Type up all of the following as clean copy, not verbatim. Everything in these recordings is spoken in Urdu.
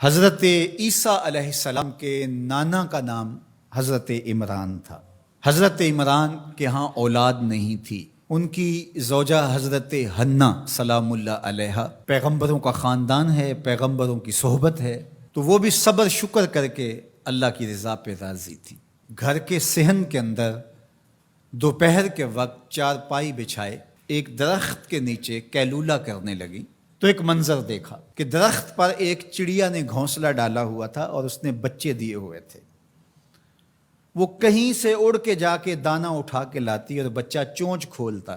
حضرت عیسیٰ علیہ السلام کے نانا کا نام حضرت عمران تھا۔ حضرت عمران کے ہاں اولاد نہیں تھی۔ ان کی زوجہ حضرت حنہ سلام اللہ علیہا، پیغمبروں کا خاندان ہے، پیغمبروں کی صحبت ہے، تو وہ بھی صبر شکر کر کے اللہ کی رضا پہ راضی تھی۔ گھر کے صحن کے اندر دوپہر کے وقت چارپائی بچھائے ایک درخت کے نیچے قیلولہ کرنے لگی تو ایک منظر دیکھا کہ درخت پر ایک چڑیا نے گھونسلہ ڈالا ہوا تھا اور اس نے بچے دیے ہوئے تھے۔ وہ کہیں سے اڑ کے جا کے دانہ اٹھا کے لاتی اور بچہ چونچ کھولتا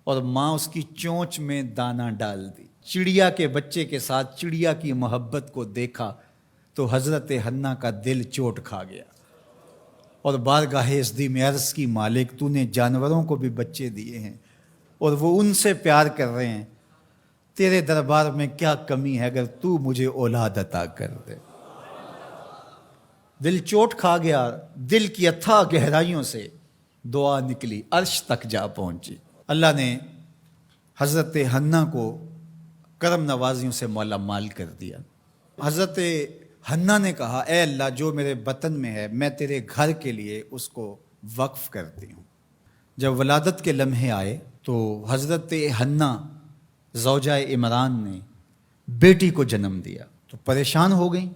اور ماں اس کی چونچ میں دانہ ڈال دی۔ چڑیا کے بچے کے ساتھ چڑیا کی محبت کو دیکھا تو حضرت حنہ کا دل چوٹ کھا گیا اور بارگاہ عزدی میں عرض کی، مالک تو نے جانوروں کو بھی بچے دیے ہیں اور وہ ان سے پیار کر رہے ہیں، تیرے دربار میں کیا کمی ہے اگر تو مجھے اولاد عطا کر دے۔ دل چوٹ کھا گیا، دل کی اتھاہ گہرائیوں سے دعا نکلی، عرش تک جا پہنچی۔ اللہ نے حضرت حنہ کو کرم نوازیوں سے مالا مال کر دیا۔ حضرت حنہ نے کہا، اے اللہ جو میرے بطن میں ہے میں تیرے گھر کے لیے اس کو وقف کرتی ہوں۔ جب ولادت کے لمحے آئے تو حضرت حنہ زوجہ عمران نے بیٹی کو جنم دیا تو پریشان ہو گئیں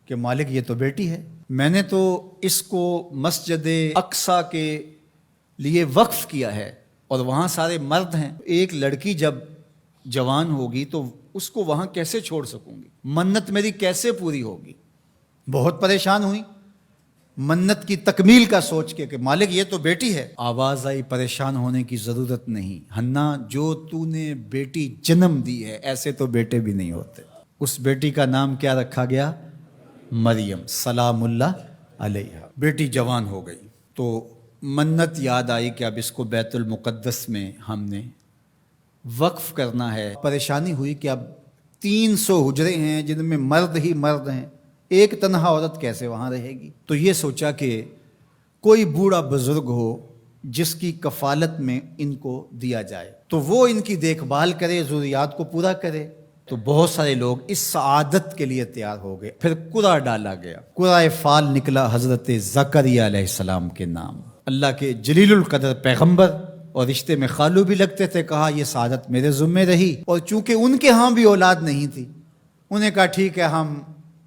کہ مالک یہ تو بیٹی ہے، میں نے تو اس کو مسجد اقصیٰ کے لیے وقف کیا ہے اور وہاں سارے مرد ہیں، ایک لڑکی جب جوان ہوگی تو اس کو وہاں کیسے چھوڑ سکوں گی، منت میری کیسے پوری ہوگی۔ بہت پریشان ہوئی منت کی تکمیل کا سوچ کے کہ مالک یہ تو بیٹی ہے۔ آواز آئی، پریشان ہونے کی ضرورت نہیں حنہ، جو تو نے بیٹی جنم دی ہے ایسے تو بیٹے بھی نہیں ہوتے۔ اس بیٹی کا نام کیا رکھا گیا؟ مریم سلام اللہ علیہا۔ بیٹی جوان ہو گئی تو منت یاد آئی کہ اب اس کو بیت المقدس میں ہم نے وقف کرنا ہے۔ پریشانی ہوئی کہ اب 300 حجرے ہیں جن میں مرد ہی مرد ہیں، ایک تنہا عورت کیسے وہاں رہے گی؟ تو یہ سوچا کہ کوئی بوڑھا بزرگ ہو جس کی کفالت میں ان کو دیا جائے تو وہ ان کی دیکھ بھال کرے، ضروریات کو پورا کرے۔ تو بہت سارے لوگ اس سعادت کے لیے تیار ہو گئے۔ پھر قرعہ ڈالا گیا، قرعہ فال نکلا حضرت زکریا علیہ السلام کے نام۔ اللہ کے جلیل القدر پیغمبر اور رشتے میں خالو بھی لگتے تھے، کہا یہ سعادت میرے ذمہ رہی، اور چونکہ ان کے ہاں بھی اولاد نہیں تھی انہیں کہا ٹھیک ہے ہم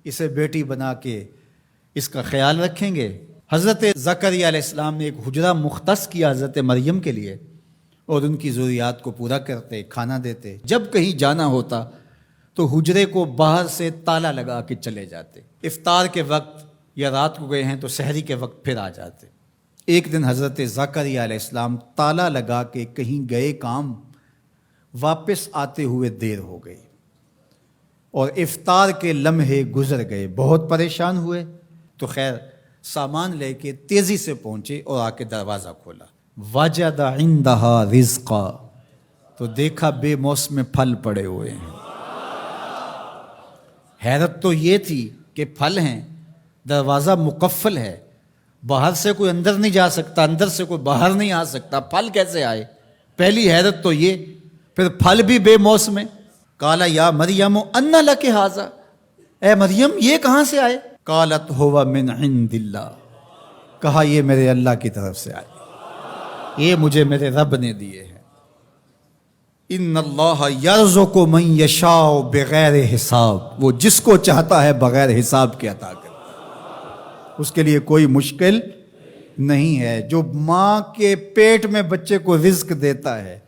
اسے بیٹی بنا کے اس کا خیال رکھیں گے۔ حضرت زکریا علیہ السلام نے ایک حجرہ مختص کیا حضرت مریم کے لیے اور ان کی ضروریات کو پورا کرتے، کھانا دیتے۔ جب کہیں جانا ہوتا تو حجرے کو باہر سے تالا لگا کے چلے جاتے، افطار کے وقت یا رات کو گئے ہیں تو سحری کے وقت پھر آ جاتے۔ ایک دن حضرت زکریا علیہ السلام تالا لگا کے کہیں گئے کام، واپس آتے ہوئے دیر ہو گئی اور افطار کے لمحے گزر گئے، بہت پریشان ہوئے تو خیر سامان لے کے تیزی سے پہنچے اور آ کے دروازہ کھولا، وجد عندہا رزقا، تو دیکھا بے موسم پھل پڑے ہوئے ہیں۔ حیرت تو یہ تھی کہ پھل ہیں، دروازہ مقفل ہے، باہر سے کوئی اندر نہیں جا سکتا، اندر سے کوئی باہر نہیں آ سکتا، پھل کیسے آئے؟ پہلی حیرت تو یہ، پھر پھل بھی بے موسم۔ قال یا مریم ان لک ھذا، اے مریم یہ کہاں سے آئے؟ قالت ھو من عند اللہ، کہا یہ میرے اللہ کی طرف سے آئے، یہ مجھے میرے رب نے دیے ہیں۔ ان اللہ یرزق من یشاء بغیر حساب، وہ جس کو چاہتا ہے بغیر حساب کے عطا کرتا ہے، اس کے لیے کوئی مشکل نہیں ہے۔ جو ماں کے پیٹ میں بچے کو رزق دیتا ہے،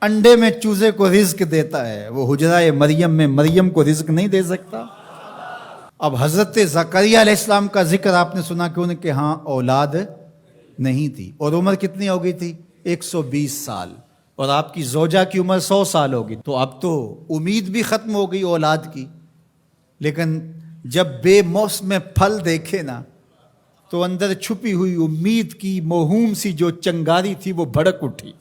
انڈے میں چوزے کو رزق دیتا ہے، وہ حجرہ مریم میں مریم کو رزق نہیں دے سکتا؟ اب حضرت زکریا علیہ السلام کا ذکر آپ نے سنا کہ ان کے ہاں اولاد نہیں تھی اور عمر کتنی ہو گئی تھی؟ 120 سال، اور آپ کی زوجہ کی عمر 100 سال ہوگی، تو اب تو امید بھی ختم ہو گئی اولاد کی۔ لیکن جب بے موسم پھل دیکھے نا تو اندر چھپی ہوئی امید کی موہوم سی جو چنگاری تھی وہ بھڑک اٹھی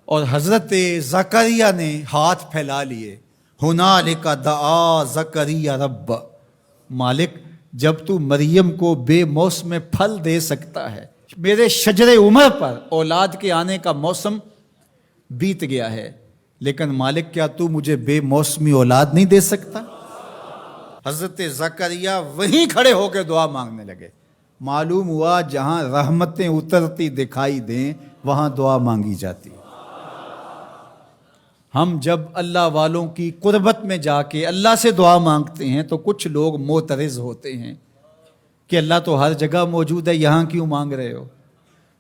اور حضرت زکریا نے ہاتھ پھیلا لیے، ہنالک دعا زکریا رب، مالک جب تو مریم کو بے موسم پھل دے سکتا ہے، میرے شجر عمر پر اولاد کے آنے کا موسم بیت گیا ہے، لیکن مالک کیا تو مجھے بے موسمی اولاد نہیں دے سکتا؟ حضرت زکریہ وہیں کھڑے ہو کے دعا مانگنے لگے. معلوم ہوا جہاں رحمتیں اترتی دکھائی دیں وہاں دعا مانگی جاتی. ہم جب اللہ والوں کی قربت میں جا کے اللہ سے دعا مانگتے ہیں تو کچھ لوگ معترض ہوتے ہیں کہ اللہ تو ہر جگہ موجود ہے، یہاں کیوں مانگ رہے ہو؟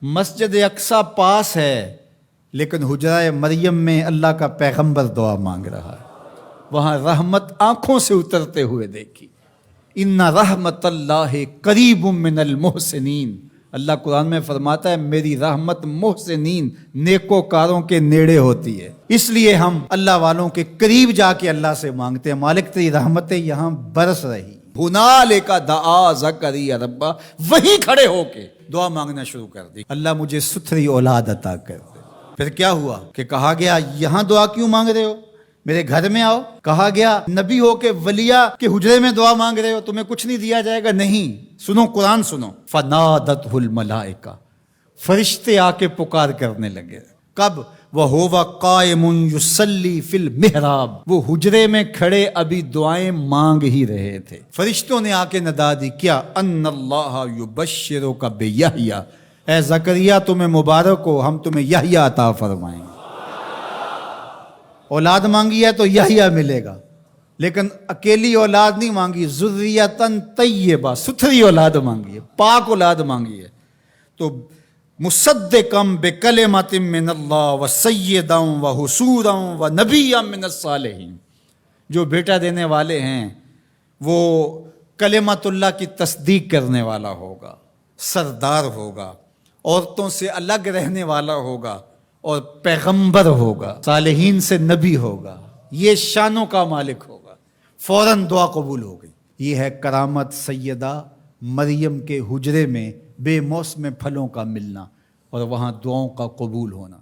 مسجد اقصی پاس ہے لیکن حجرہ مریم میں اللہ کا پیغمبر دعا مانگ رہا ہے، وہاں رحمت آنکھوں سے اترتے ہوئے دیکھی. ان رحمت اللہ قریب من المحسنین، اللہ قرآن میں فرماتا ہے میری رحمت محسنین نیکوکاروں کے نیڑے ہوتی ہے. اس لیے ہم اللہ والوں کے قریب جا کے اللہ سے مانگتے ہیں، مالک تیری رحمتیں یہاں برس رہی. ہنالک دعا زکریا ربہ، وہیں کھڑے ہو کے دعا مانگنا شروع کر دی، اللہ مجھے ستھری اولاد عطا کر دے. پھر کیا ہوا کہ کہا گیا یہاں دعا کیوں مانگ رہے ہو، میرے گھر میں آؤ. کہا گیا نبی ہو کے ولیہ کے حجرے میں دعا مانگ رہے ہو، تمہیں کچھ نہیں دیا جائے گا. نہیں، سنو قرآن سنو. فنادتہ الملائکہ، فرشتے آ کے پکار کرنے لگے. کب؟ وَهُوَ قَائِمٌ يُصَلِّي فِي الْمِحْرَابِ، وہ حجرے میں کھڑے ابھی دعائیں مانگ ہی رہے تھے. فرشتوں نے آ کے ندا دی، کیا؟ ان اللہ یبشرک بیحییٰ، اے زکریا تمہیں مبارک ہو، ہم تمہیں یحییٰ عطا فرمائیں گے. اولاد مانگی ہے تو یحییٰ ملے گا، لیکن اکیلی اولاد نہیں مانگی، ذریۃً طیبہ، ستھری اولاد مانگی ہے، پاک اولاد مانگی ہے. تو مصدقاً بکلمۃ من اللہ وسیداً وحصوراً ونبیاً من الصالحین، جو بیٹا دینے والے ہیں وہ کلمت اللہ کی تصدیق کرنے والا ہوگا، سردار ہوگا، عورتوں سے الگ رہنے والا ہوگا اور پیغمبر ہوگا، صالحین سے نبی ہوگا، یہ شانوں کا مالک ہوگا. فوراً دعا قبول ہو گئی. یہ ہے کرامت سیدہ مریم کے حجرے میں بے موسم پھلوں کا ملنا اور وہاں دعاؤں کا قبول ہونا.